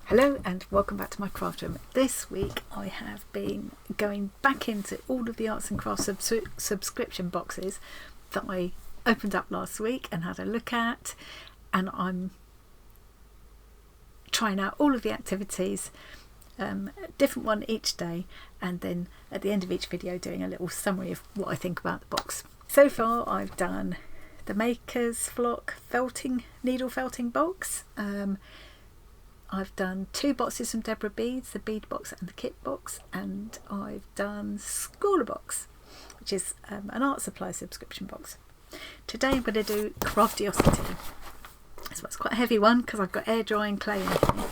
Hello and welcome back to my craft room. This week I have been going back into all of the arts and crafts subscription boxes that I opened up last week and had a look at, and I'm trying out all of the activities, a different one each day, and then at the end of each video doing a little summary of what I think about the box. So far I've done the Maker's Flock needle felting box. I've done 2 boxes from Deborah Beads, the bead box and the kit box, and I've done Schooler box, which is an art supply subscription box. Today I'm going to do Craftiosity. So it's quite a heavy one because I've got air drying clay in here.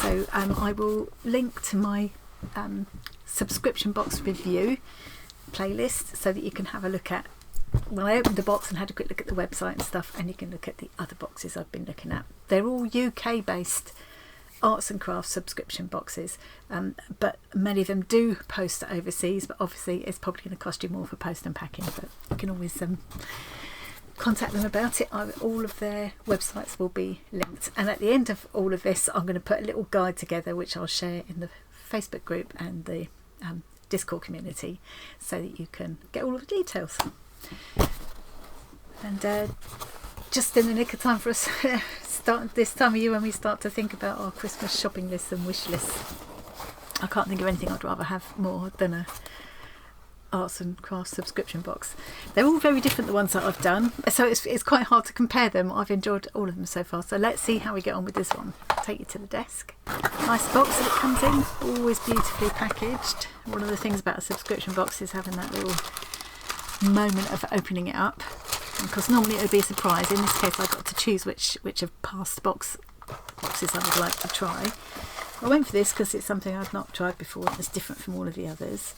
So I will link to my subscription box review playlist so that you can have a look at when I opened the box and had a quick look at the website and stuff, and you can look at the other boxes I've been looking at. They're all UK based arts and crafts subscription boxes, but many of them do post overseas, but obviously it's probably going to cost you more for post and packing, but you can always contact them about it. All of their websites will be linked, and at the end of all of this I'm going to put a little guide together which I'll share in the Facebook group and the Discord community so that you can get all of the details. And just in the nick of time for us start this time of year when we start to think about our Christmas shopping lists and wish lists. I can't think of anything I'd rather have more than a arts and crafts subscription box. They're all very different, the ones that I've done, so it's quite hard to compare them. I've enjoyed all of them so far, so let's see how we get on with this one. I'll take you to the desk. Nice box that it comes in, always beautifully packaged. One of the things about a subscription box is having that little moment of opening it up, because normally it would be a surprise. In this case I got to choose which of past boxes I would like to try. I went for this because it's something I've not tried before and it's different from all of the others.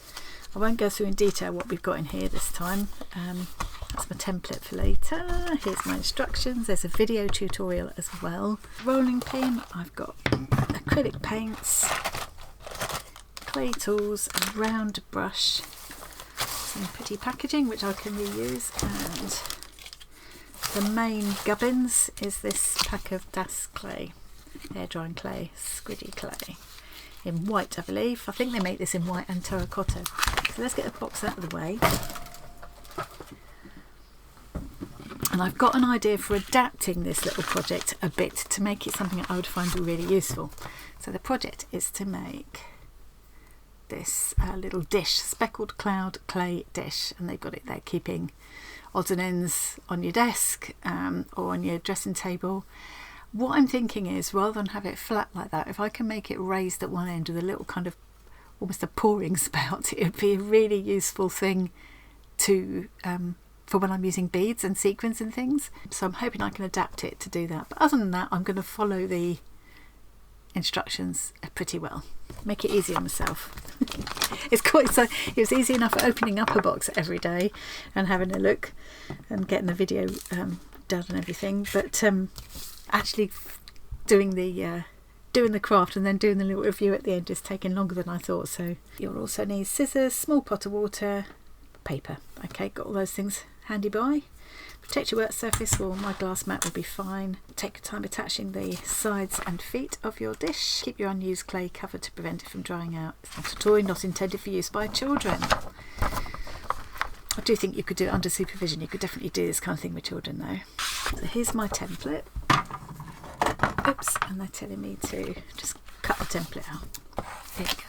I won't go through in detail what we've got in here this time. That's my template for later. Here's my instructions. There's a video tutorial as well. Rolling pin, I've got acrylic paints, clay tools, a round brush, some pretty packaging which I can reuse, and the main gubbins is this pack of Das clay, air drying clay, squidgy clay, in white I believe. I think they make this in white and terracotta. So let's get the box out of the way. And I've got an idea for adapting this little project a bit to make it something that I would find really useful. So the project is to make this little dish, speckled cloud clay dish, and they've got it there keeping odds and ends on your desk or on your dressing table. What I'm thinking is, rather than have it flat like that, if I can make it raised at one end with a little kind of almost a pouring spout, it would be a really useful thing to for when I'm using beads and sequins and things. So I'm hoping I can adapt it to do that, but other than that I'm going to follow the instructions pretty well, make it easy on myself. It was easy enough opening up a box every day and having a look and getting the video done and everything, but actually doing the craft and then doing the little review at the end is taking longer than I thought. So you'll also need scissors, small pot of water, paper. Okay, got all those things handy by. Protect your work surface, or my glass mat will be fine. Take your time attaching the sides and feet of your dish. Keep your unused clay covered to prevent it from drying out. It's not a toy, not intended for use by children. I do think you could do it under supervision. You could definitely do this kind of thing with children though. So here's my template. Oops, and they're telling me to just cut the template out. There you go.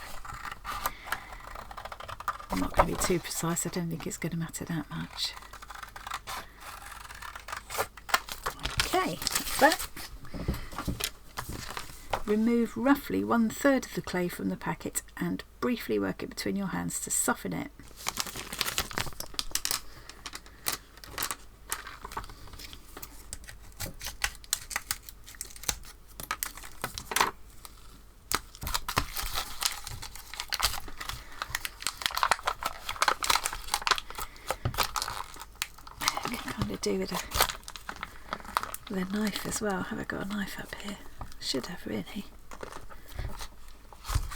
I'm not going to be too precise, I don't think it's going to matter that much. Okay, that's that. Remove roughly 1/3 of the clay from the packet and briefly work it between your hands to soften it. I can kind of do with a knife as well. Have I got a knife up here? Should have really.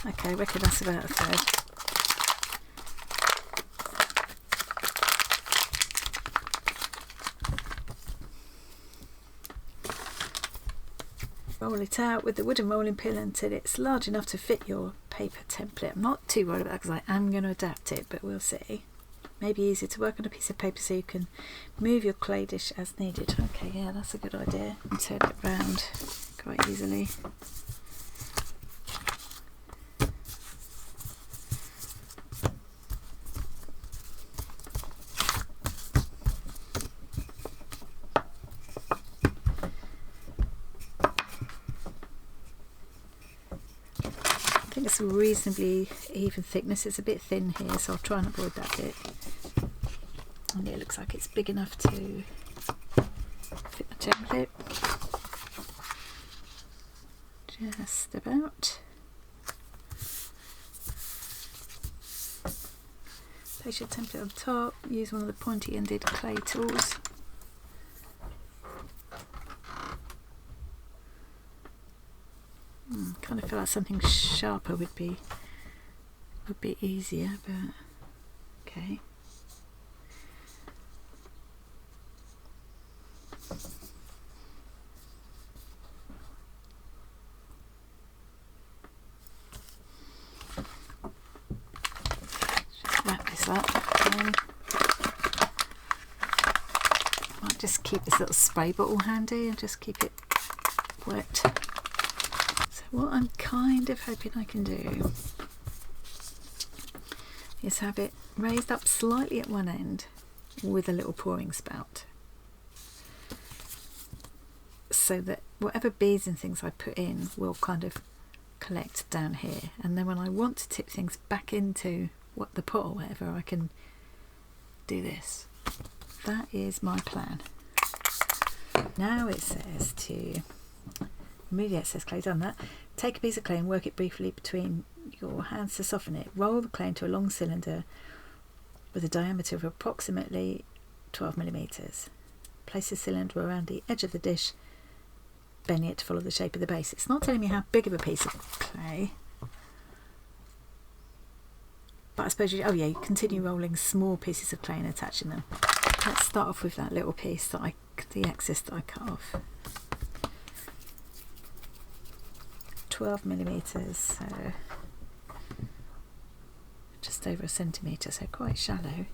Okay, I reckon that's about 1/3. roll it out with the wooden rolling pin until it's large enough to fit your paper template. I'm not too worried about that because I am going to adapt it, but we'll see. Maybe easier to work on a piece of paper so you can move your clay dish as needed. Okay, yeah, that's a good idea. And turn it round quite easily. I think it's a reasonably even thickness. It's a bit thin here, so I'll try and avoid that bit. And it looks like it's big enough to fit my template. Just about. Place your template on top. Use one of the pointy-ended clay tools. Kind of feel like something sharper would be easier, but okay. Just wrap this up. Okay. Might just keep this little spray bottle handy and just keep it wet. What I'm kind of hoping I can do is have it raised up slightly at one end with a little pouring spout, so that whatever beads and things I put in will kind of collect down here, and then when I want to tip things back into the pot or whatever, I can do this. That is my plan. Now it says to remove the excess clay. Done that. Take a piece of clay and work it briefly between your hands to soften it. Roll the clay into a long cylinder with a diameter of approximately 12mm. Place the cylinder around the edge of the dish, bending it to follow the shape of the base. It's not telling me how big of a piece of clay, but I suppose you continue rolling small pieces of clay and attaching them. Let's start off with that little piece the excess that I cut off. 12mm, so just over a centimetre, so quite shallow,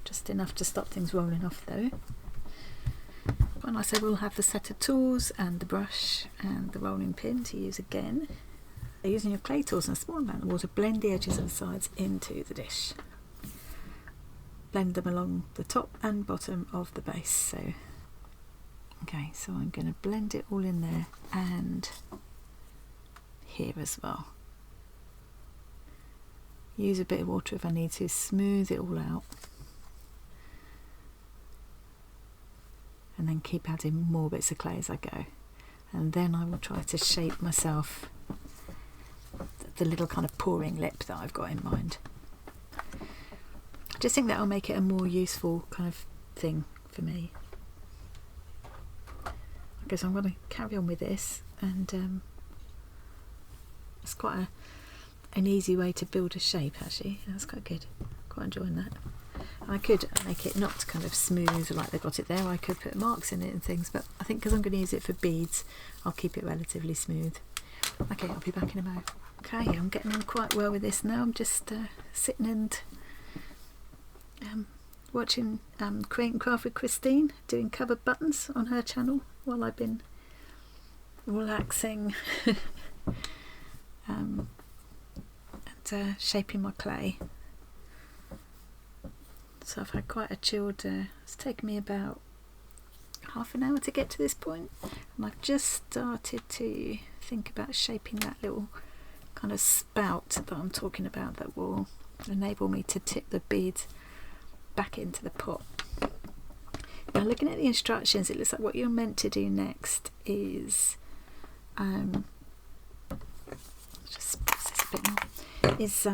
just enough to stop things rolling off though. And I said we'll have the set of tools and the brush and the rolling pin to use again. Using your clay tools and a small amount of water, blend the edges and sides into the dish. Blend them along the top and bottom of the base. So okay, so I'm going to blend it all in there and here as well. Use a bit of water if I need to, smooth it all out, and then keep adding more bits of clay as I go, and then I will try to shape myself the little kind of pouring lip that I've got in mind. I just think that'll make it a more useful kind of thing for me. I guess I'm going to carry on with this, and it's quite an easy way to build a shape actually. That's quite good. Quite enjoying that. I could make it not kind of smooth like they've got it there. I could put marks in it and things, but I think because I'm going to use it for beads, I'll keep it relatively smooth. Okay, I'll be back in a moment. Okay, I'm getting on quite well with this now. I'm just sitting and watching Create and Craft with Christine doing covered buttons on her channel while I've been relaxing and shaping my clay. So I've had quite a chilled, it's taken me about half an hour to get to this point, and I've just started to think about shaping that little kind of spout that I'm talking about that will enable me to tip the beads back into the pot. Now looking at the instructions, it looks like what you're meant to do next is just press this a bit more, is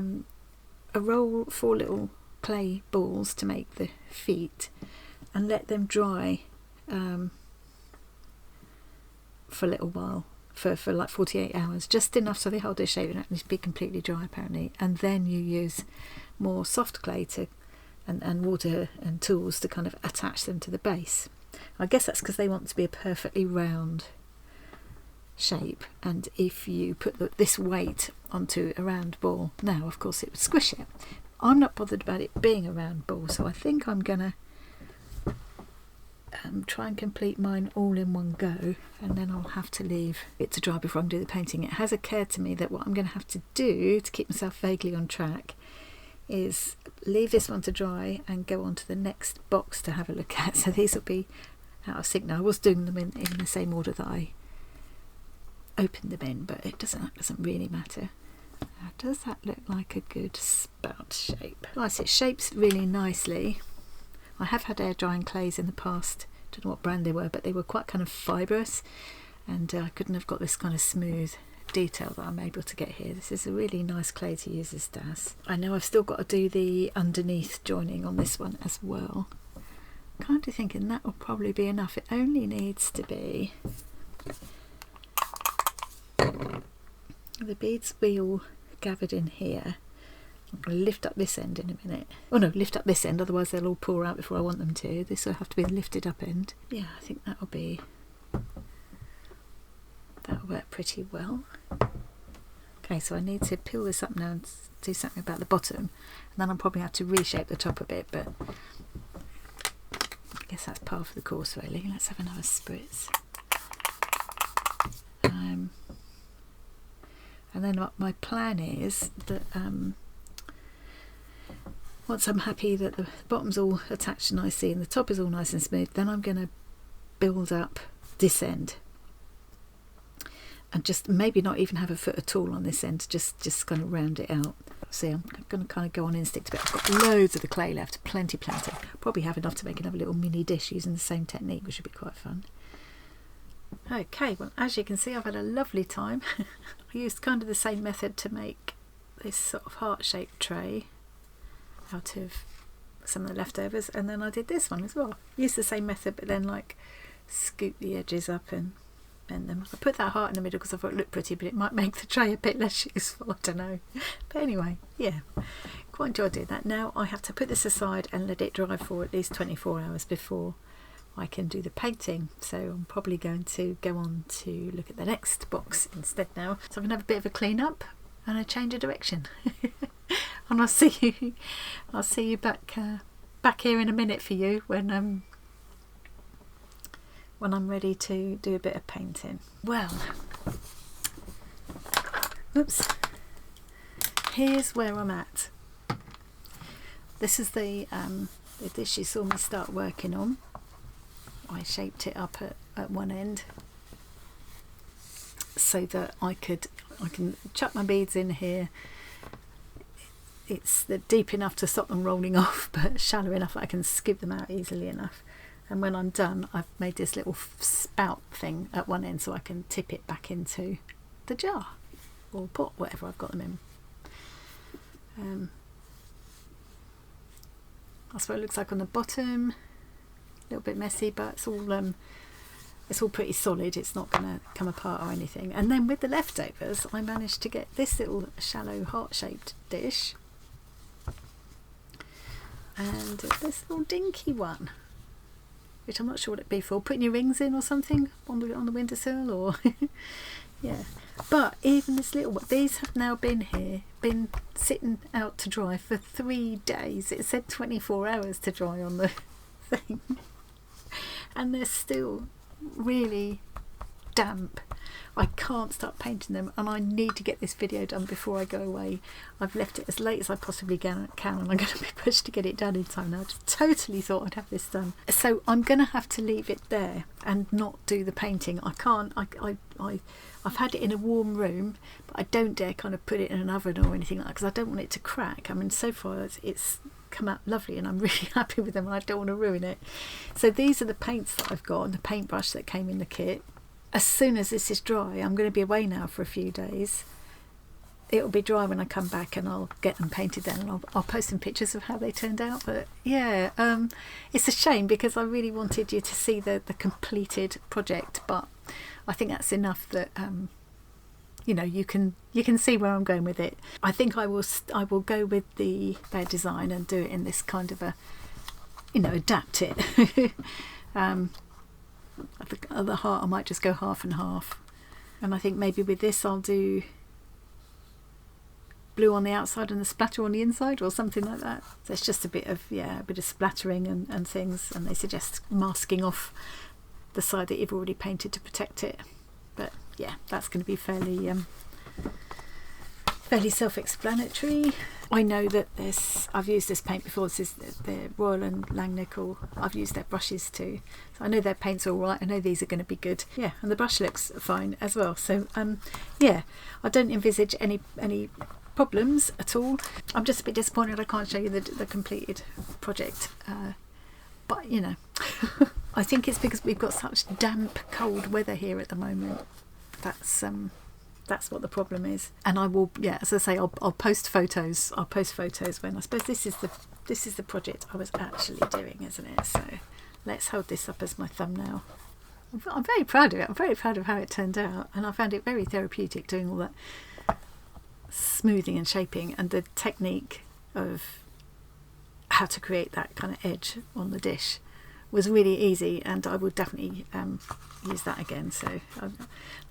a roll 4 little clay balls to make the feet and let them dry for a little while, for like 48 hours, just enough so they hold their shape. They don't need to be completely dry apparently, and then you use more soft clay to and water and tools to kind of attach them to the base. I guess that's because they want to be a perfectly round shape, and if you put this weight onto a round ball now, of course it would squish it. I'm not bothered about it being a round ball, so I think I'm gonna try and complete mine all in one go, and then I'll have to leave it to dry before I can do the painting. It has occurred to me that what I'm going to have to do to keep myself vaguely on track is leave this one to dry and go on to the next box to have a look at. So these will be out of sync now. I was doing them in the same order that I opened them in, but that doesn't really matter. Now, does that look like a good spout shape? Nice, it shapes really nicely. I have had air drying clays in the past, don't know what brand they were, but they were quite kind of fibrous, and I couldn't have got this kind of smooth detail that I'm able to get here. This is a really nice clay to use as Das. I know I've still got to do the underneath joining on this one as well. Kind of thinking that will probably be enough. It only needs to be the beads wheel gathered in here. I'm going to lift up this end in a minute. Oh no, lift up this end, otherwise they'll all pour out before I want them to. This will have to be the lifted up end. Yeah, I think that'll work pretty well. Okay, so I need to peel this up now and do something about the bottom, and then I'll probably have to reshape the top a bit, but I guess that's par for the course really. Let's have another spritz. And then my plan is that once I'm happy that the bottom's all attached nicely and the top is all nice and smooth, then I'm going to build up this end, and just maybe not even have a foot at all on this end, just kind of round it out. See, I'm going to kind of go on instinct a bit. I've got loads of the clay left, plenty. Probably have enough to make another little mini dish using the same technique, which would be quite fun. Okay, well, as you can see, I've had a lovely time. I used kind of the same method to make this sort of heart-shaped tray out of some of the leftovers, and then I did this one as well. Used the same method, but then like scoop the edges up and bend them. I put that heart in the middle because I thought it looked pretty, but it might make the tray a bit less useful, I don't know. But anyway, yeah, quite enjoyed doing that. Now I have to put this aside and let it dry for at least 24 hours before I can do the painting, so I'm probably going to go on to look at the next box instead now. So I'm going to have a bit of a clean up and a change of direction. And I'll see you back here in a minute for you when I'm ready to do a bit of painting. Well, oops, here's where I'm at. This is the dish you saw me start working on. I shaped it up at one end so that I can chuck my beads in here. It's deep enough to stop them rolling off, but shallow enough that I can scoop them out easily enough. And when I'm done, I've made this little spout thing at one end so I can tip it back into the jar or pot, whatever I've got them in. That's what it looks like on the bottom. A little bit messy, but it's all pretty solid. It's not going to come apart or anything. And then with the leftovers, I managed to get this little shallow heart-shaped dish and this little dinky one, which I'm not sure what it'd be for. Putting your rings in or something on the windowsill, or yeah. But even this little one, these have now been sitting out to dry for 3 days. It said 24 hours to dry on the thing, and they're still really damp. I can't start painting them, and I need to get this video done before I go away. I've left it as late as I possibly can, and I'm going to be pushed to get it done in time now. I just totally thought I'd have this done, so I'm going to have to leave it there and not do the painting. I can't. I've had it in a warm room, but I don't dare kind of put it in an oven or anything like that because I don't want it to crack. I mean, so far it's come out lovely and I'm really happy with them, and I don't want to ruin it. So these are the paints that I've got and the paintbrush that came in the kit. As soon as this is dry, I'm going to be away now for a few days. It'll be dry when I come back, and I'll get them painted then, and I'll post some pictures of how they turned out. But yeah, it's a shame because I really wanted you to see the completed project, but I think that's enough that you know, you can see where I'm going with it. I think I will go with their design and do it in this kind of a, you know, adapt it. At the heart, I might just go half and half. And I think maybe with this I'll do blue on the outside and the splatter on the inside, or something like that. So it's just a bit of splattering and things, and they suggest masking off the side that you've already painted to protect it. But yeah, that's going to be fairly self-explanatory. I know that I've used this paint before. This is the Royal and Langnickel. I've used their brushes too, so I know their paint's all right. I know these are going to be good. Yeah, and the brush looks fine as well. So yeah, I don't envisage any problems at all. I'm just a bit disappointed I can't show you the completed project, but you know, I think it's because we've got such damp, cold weather here at the moment. That's what the problem is. And I will, as I say, I'll post photos. I'll post photos when, I suppose this is the project I was actually doing, isn't it? So let's hold this up as my thumbnail. I'm very proud of it. I'm very proud of how it turned out, and I found it very therapeutic doing all that smoothing and shaping, and the technique of how to create that kind of edge on the dish was really easy, and I would definitely use that again. So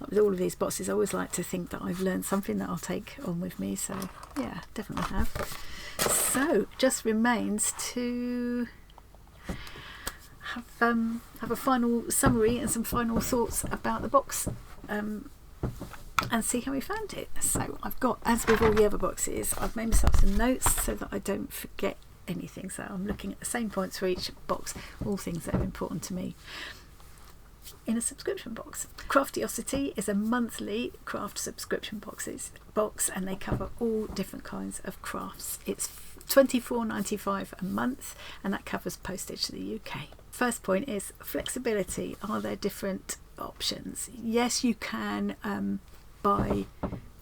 with all of these boxes, I always like to think that I've learned something that I'll take on with me. So yeah, definitely have. So just remains to have a final summary and some final thoughts about the box, and see how we found it. So I've got, as with all the other boxes, I've made myself some notes so that I don't forget anything. So I'm looking at the same points for each box, all things that are important to me in a subscription box. Craftiosity is a monthly craft subscription box, and they cover all different kinds of crafts. It's $24.95 a month, and that covers postage to the UK. First point is flexibility. Are there different options? Yes, you can buy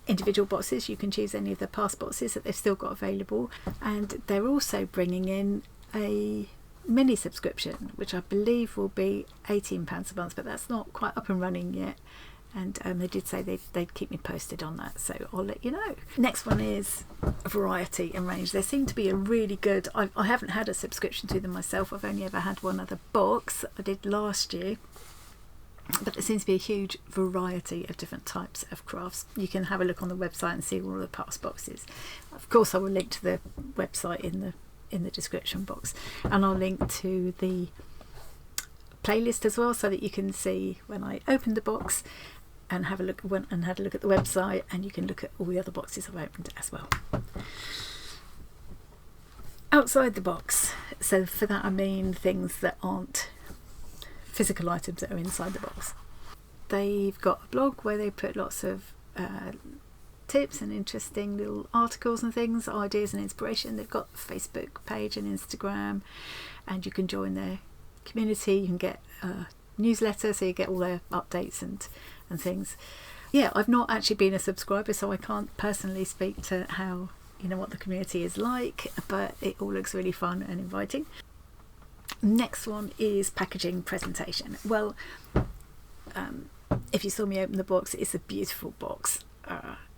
individual boxes. You can choose any of the past boxes that they've still got available, and they're also bringing in a mini subscription, which I believe will be £18 a month, but that's not quite up and running yet, and they did say they'd keep me posted on that, so I'll let you know. Next one is variety and range. They seem to be a really good, I haven't had a subscription to them myself. I've only ever had one other box. I did last year, but there seems to be a huge variety of different types of crafts. You can have a look on the website and see all of the past boxes. Of course, I will link to the website in the description box, and I'll link to the playlist as well, so that you can see when I opened the box and had a look at the website, and you can look at all the other boxes I've opened as well. Outside the box, so for that I mean things that aren't physical items that are inside the box. They've got a blog where they put lots of tips and interesting little articles and things, ideas and inspiration. They've got a Facebook page and Instagram, and you can join their community. You can get a newsletter, so you get all their updates and things. Yeah, I've not actually been a subscriber, so I can't personally speak to how, what the community is like, but it all looks really fun and inviting. Next one is packaging presentation. Well, if you saw me open the box, it's a beautiful box.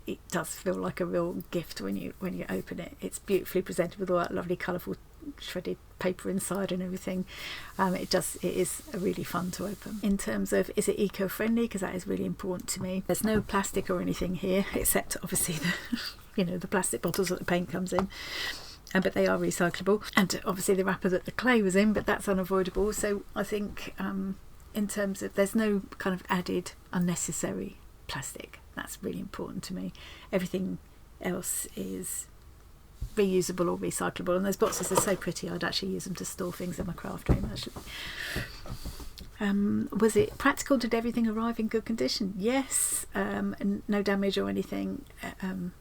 It does feel like a real gift when you open it. It's beautifully presented with all that lovely colourful shredded paper inside and everything. It is really fun to open. In terms of, is it eco-friendly, because that is really important to me. There's no plastic or anything here, except obviously the plastic bottles that the paint comes in. But they are recyclable, and obviously the wrapper that the clay was in, but that's unavoidable. So I think in terms of, there's no kind of added unnecessary plastic. That's really important to me. Everything else is reusable or recyclable, and those boxes are so pretty. I'd actually use them to store things in my craft room actually. Was it practical? Did everything arrive in good condition? Yes, and no damage or anything. And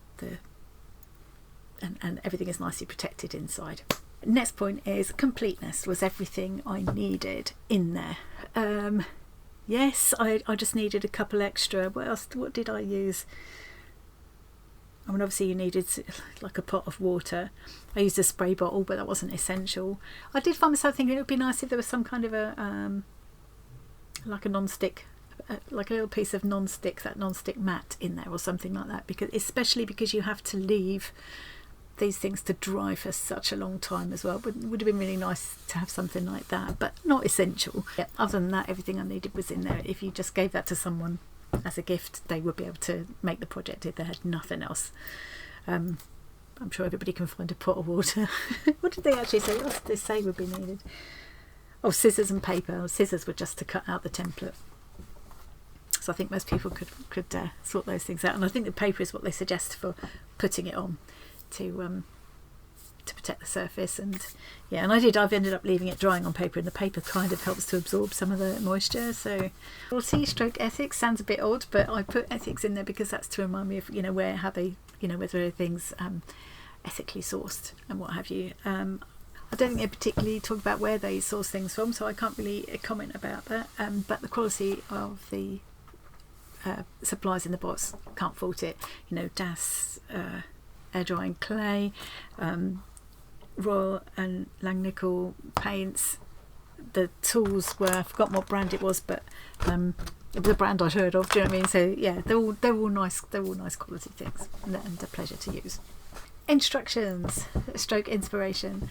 everything is nicely protected inside. Next point is completeness. Was everything I needed in there? Yes, I just needed a couple extra. What did I use? I mean, obviously you needed like a pot of water. I used a spray bottle, but that wasn't essential. I did find myself thinking it would be nice if there was some kind of a like a non-stick, like a little piece of non-stick mat in there or something like that, especially because you have to leave these things to dry for such a long time as well. Would have been really nice to have something like that, but not essential. Yeah, other than that, everything I needed was in there. If you just gave that to someone as a gift, they would be able to make the project if they had nothing else. I'm sure everybody can find a pot of water. What did they actually say? What did they say would be needed? Oh, scissors and paper. Scissors were just to cut out the template. So I think most people could sort those things out. And I think the paper is what they suggest for putting it on to protect the surface. And yeah, and I've ended up leaving it drying on paper, and the paper kind of helps to absorb some of the moisture. So quality stroke ethics sounds a bit odd, but I put ethics in there because that's to remind me of, you know, how they, you know, whether things ethically sourced and what have you. I don't think they particularly talk about where they source things from, so I can't really comment about that. But the quality of the supplies in the box, can't fault it. You know, DAS, air drying clay, Royal and Langnickel paints. The tools were, I've forgotten what brand it was, but it was a brand I'd heard of. Do you know what I mean? So yeah, they're all nice. They're all nice quality things, and a pleasure to use. Instructions, stroke inspiration.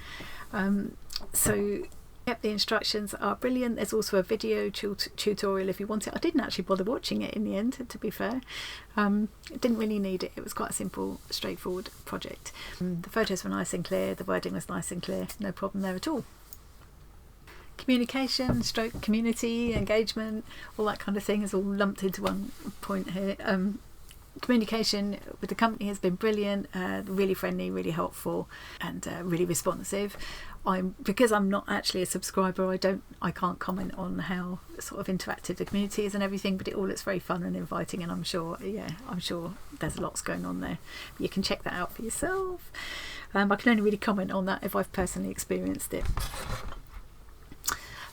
So yep, the instructions are brilliant. There's also a video tutorial if you want it. I didn't actually bother watching it in the end, to be fair. Didn't really need it. It was quite a simple, straightforward project. The photos were nice and clear. The wording was nice and clear. No problem there at all. Communication, stroke community, engagement, all that kind of thing is all lumped into one point here. Communication with the company has been brilliant, really friendly, really helpful, and really responsive. Because I'm not actually a subscriber, I can't comment on how sort of interactive the community is and everything, but it all looks very fun and inviting, and I'm sure there's lots going on there. You can check that out for yourself. I can only really comment on that if I've personally experienced it.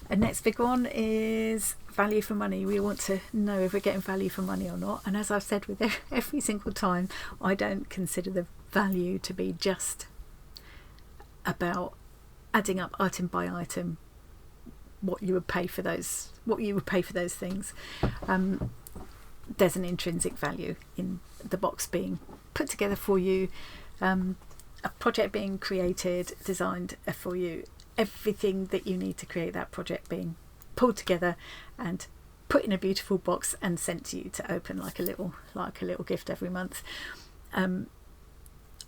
The next big one is value for money. We want to know if we're getting value for money or not, and as I've said with every single time, I don't consider the value to be just about adding up item by item what you would pay for those things. There's an intrinsic value in the box being put together for you, a project being created, designed for you, everything that you need to create that project being pulled together and put in a beautiful box and sent to you to open like a little gift every month.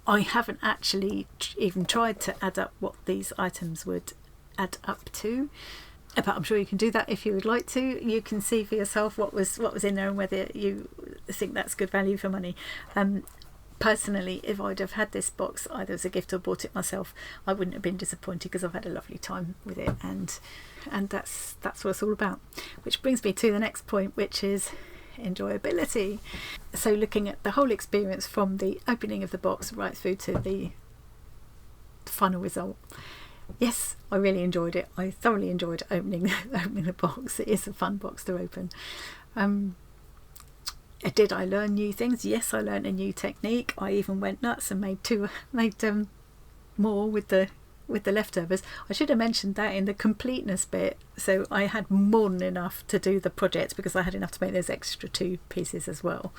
I haven't actually even tried to add up what these items would add up to, but I'm sure you can do that if you would like to. You can see for yourself what was in there and whether you think that's good value for money. Personally, if I'd have had this box either as a gift or bought it myself, I wouldn't have been disappointed because I've had a lovely time with it, and that's what it's all about. Which brings me to the next point, which is enjoyability. So looking at the whole experience from the opening of the box right through to the final result. Yes, I really enjoyed it. I thoroughly enjoyed opening the box. It is a fun box to open. Did I learn new things? Yes, I learned a new technique. I even went nuts and made more with the leftovers. I should have mentioned that in the completeness bit. So I had more than enough to do the project because I had enough to make those extra 2 pieces as well.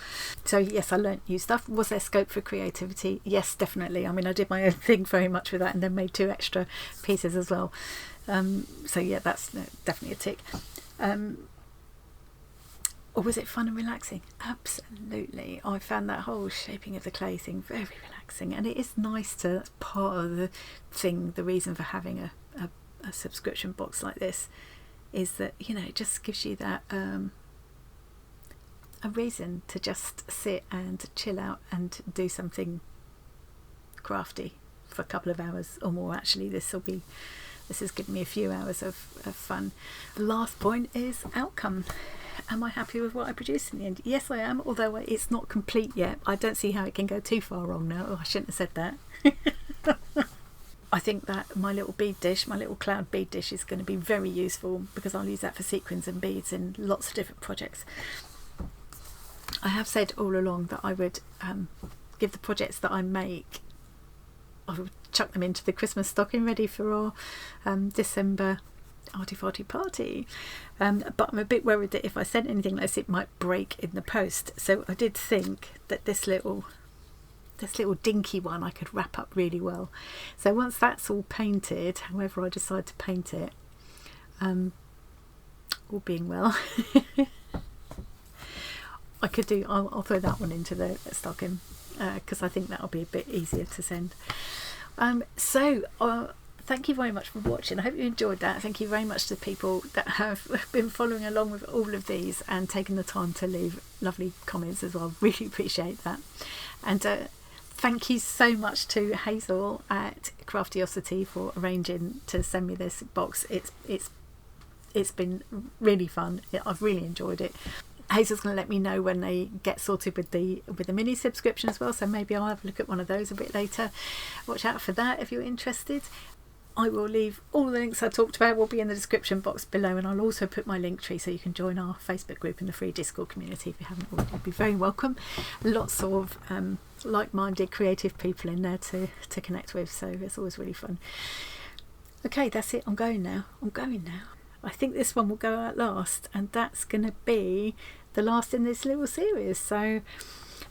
So yes, I learn't new stuff. Was there scope for creativity? Yes, definitely. I mean, I did my own thing very much with that and then made 2 extra pieces as well. So yeah, that's definitely a tick. Or was it fun and relaxing? Absolutely. I found that whole shaping of the clay thing very relaxing, and it is nice that's part of the thing, the reason for having a subscription box like this, is that, you know, it just gives you that a reason to just sit and chill out and do something crafty for a couple of hours or more. Actually, this has given me a few hours of fun. The last point is outcome. Am I happy with what I produced in the end? Yes, I am, although it's not complete yet. I don't see how it can go too far wrong now. Oh, I shouldn't have said that. I think that my little bead dish, my little cloud bead dish, is going to be very useful because I'll use that for sequins and beads in lots of different projects. I have said all along that I would give the projects that I make, I would chuck them into the Christmas stocking ready for our December arty-farty party, but I'm a bit worried that if I sent anything like this, it might break in the post. So I did think that this little dinky one I could wrap up really well. So once that's all painted, however I decide to paint it, all being well, I could do, I'll throw that one into the stocking because I think that'll be a bit easier to send. Thank you very much for watching. I hope you enjoyed that. Thank you very much to the people that have been following along with all of these and taking the time to leave lovely comments as well. Really appreciate that. And thank you so much to Hazel at Craftiosity for arranging to send me this box. It's been really fun. I've really enjoyed it. Hazel's going to let me know when they get sorted with the mini subscription as well, so maybe I'll have a look at one of those a bit later. Watch out for that if you're interested. I will leave all the links I talked about will be in the description box below, and I'll also put my link tree so you can join our Facebook group and the free Discord community if you haven't already. You'd be very welcome. Lots of like-minded creative people in there to connect with, so it's always really fun. Okay, that's it. I'm going now. I think this one will go out last, and that's going to be the last in this little series. So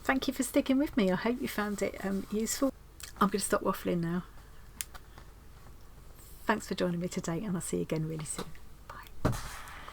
thank you for sticking with me. I hope you found it useful. I'm going to stop waffling now. Thanks for joining me today, and I'll see you again really soon. Bye.